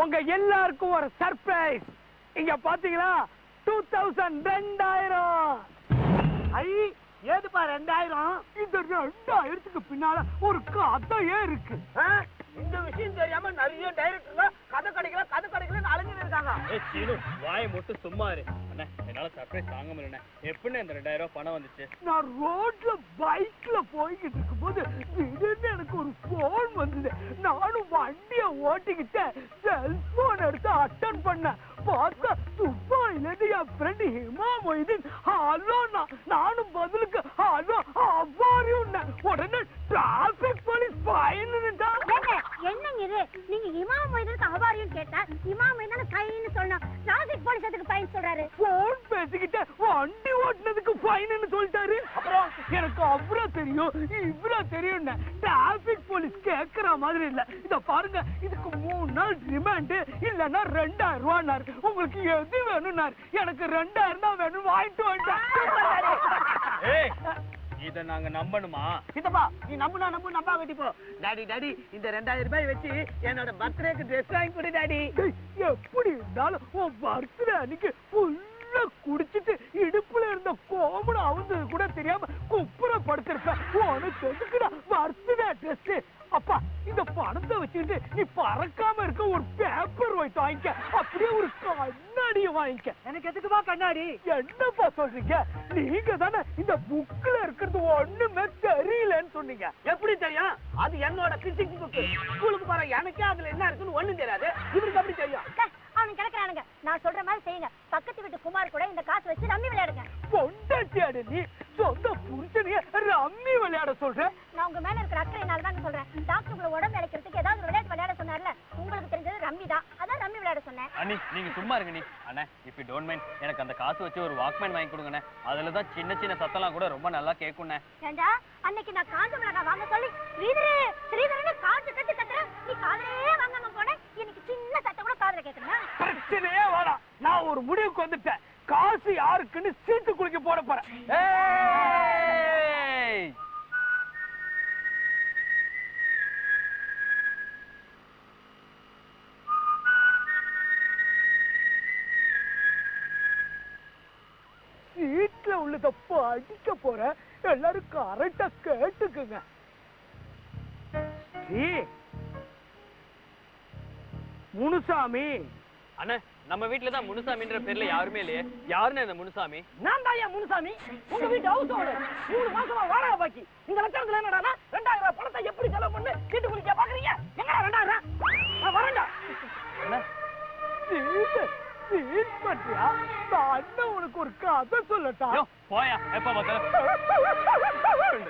உங்க எல்லாருக்கும் ஒரு சர்ப்ரைஸ். இங்க பாத்தீங்களா 2000 ஐ ஏதுப்பா 2000? இந்த 2000க்கு பின்னால ஒரு கதையே இருக்கு. இந்த விஷயம் தெரியாம நிறைய டைரக்டர்ல கதை கிடைக்கல அலைஞ்சிட்டு இருக்காங்க. சீனு வாயை மட்டும் சும்மா இரு. அண்ணா என்னால சர்ப்ரைஸ் தாங்க முடியல. எப்படி இந்த 2000 பணம் வந்துச்சு? நான் ரோட்ல பைக்ல போய்கிட்டு இருக்கும்போது திடீர்னு எனக்கு ஒரு போன் வந்தது. நானும் வண்டிய ஓட்டிக்கிட்டு செல்போன் எடுத்து அட்டன் பண்ணேன். பார்த்தா துபாயில இருந்து என் ஃப்ரெண்ட் ஹிமா மொய்தீன் ஹலோண்ணா. நானும் பதிலுக்கு ஹலோ அவ்வாரியும். உடனே டிராபிக் போலீஸ் ஃபைன்னுட்டா. என்னங்க இது? நீங்க ஹிமா மொய்தீனுக்கு அவ்வாரியும் கேட்டா ஹிமா மொய்தீன் ஃபைன்னு சொன்னா டிராபிக் போலீஸ் எதுக்கு ஃபைன் சொல்றாரு? போன் பேசிக்கிட்டு வண்டி ஓட்டுனதுக்கு ஃபைன்னு சொல்லிட்டாரு. அப்புறம் எனக்கு அவ்வளோ தெரியும் இவ்வளோ தெரியும். டிராபிக் போலீஸ் கேட்கற மாதிரி இல்ல. இத பாருங்க, இதுக்கு 3 நாள் ரிமாண்ட் இல்லன்னா 2000 ரூபாய். உங்களுக்கு எது வேணும்னாரு. எனக்கு 2000 தான் வேணும், வாங்கிட்டு வந்துட்டேன். இத நாங்க நம்பணுமா? சித்தப்பா நீ நம்பா கட்டி போ. டாடி இந்த 2000 ரூபாய் வச்சு என்னோட பர்த்டேக்கு ட்ரெஸ் வாங்கி கொடு டாடி. எப்படி இருந்தாலும் உன் பர்த்டே அன்னைக்கு ஃபுல்லா குடிச்சிட்டு இடுப்புல இருந்த கோமணம் அவுந்தது கூட தெரியாம குப்புற படுத்திருப்பேன். உனக்கு எதுக்குடா பர்த்டே ட்ரெஸ்? அப்பா இந்த பணத்தை வச்சுக்கிட்டு நீ பறக்காம இருக்க ஒரு பேப்பர் ஒயிட் வாங்கிக்க. அப்படியே ஒரு கண்ணாடியை வாங்கிக்க. எனக்கு எதுக்குப்பா கண்ணாடி? என்னப்பா சொல்றீங்க? நீங்க தானே இந்த புக்ல இருக்கிறது ஒண்ணுமே தெரியலன்னு சொன்னீங்க. எப்படி தெரியும்? அது என்னோட பிசிக்ஸ் புக். ஸ்கூலுக்கு போற எனக்கே அதுல என்ன இருக்குன்னு ஒண்ணும் தெரியாது. இவருக்கு எப்படி தெரியும்? அவனுக்கு கிடக்குறானுங்க. நான் சொல்ற மாதிரி செய்யுங்க. பக்கத்து வீட்டு குமார் கூட இந்த காசு வச்சு ரம்மி விளையாடுங்க. பொண்டாட்டியாடு நீ சொந்த புருஷனைய ரம்மி விளையாட சொல்ற? நான் உங்க மேல இருக்கிற அக்கறையினால தான் சொல்றேன். டாக்டர் உங்களை உடம்பு இழைக்கிறதுக்கு ஏதாவது விளையாட்டு விளையாட சொன்னார்ல, உங்களுக்கு தெரிஞ்சது ரம்மி தான். அதான் ரம்மி விளையாட சொன்னேன். அண்ணி நீங்க சும்மா இருங்க நீ. அண்ணா இஃப் யூ டோன்ட் மைண்ட் எனக்கு அந்த காசு வச்சு ஒரு வாக்மேன் வாங்கி கொடுங்கண்ணே. அதுல தான் சின்ன சத்தம்லாம் கூட ரொம்ப நல்லா கேட்கும்ண்ணே. ஏண்டா அன்னைக்கு நான் காஞ்ச மிளகாய் வாங்க சொல்லி ஸ்ரீதரன்னு காஞ்சு கட்டு கட்டுறேன். நீ காதலே வாங்காம போன. இன்னைக்கு சின்ன சத்தம் கூட காதுல கேட்கணும். பிரச்சனையே வேணாம். நான் ஒரு முடிவுக்கு வந்துட்டேன். காசு யாருக்குன்னு சீட்டு குலுக்கி போட போறேன். சீட்ல உள்ளத படிக்க போற. எல்லாரும் கரெக்டா கேட்டுக்குங்க. முனுசாமி. அண்ணா நம்ம வீட்டுல தான் முனுசாமின்ற பேர்ல யாருமே இல்லையே. யாருன்னு இந்த முனுசாமி? நான் தான் ஏன் முனுசாமி. உங்க வீட்டு ஹவுஸ் ஓனர். 3 மாசமா வாடகை பாக்கி. இந்த லட்சத்துல என்னடா 2000 ரூபாய் பணத்தை எப்படி செலவு பண்ணி சீட்டு குலுக்க பாக்குறீங்க? எங்கடா 2000? நான் வரேன்டா. சீட் பட்டியா? நான் உனக்கு ஒரு கதை சொல்லட்டா? போயா எப்ப பார்த்தாலும்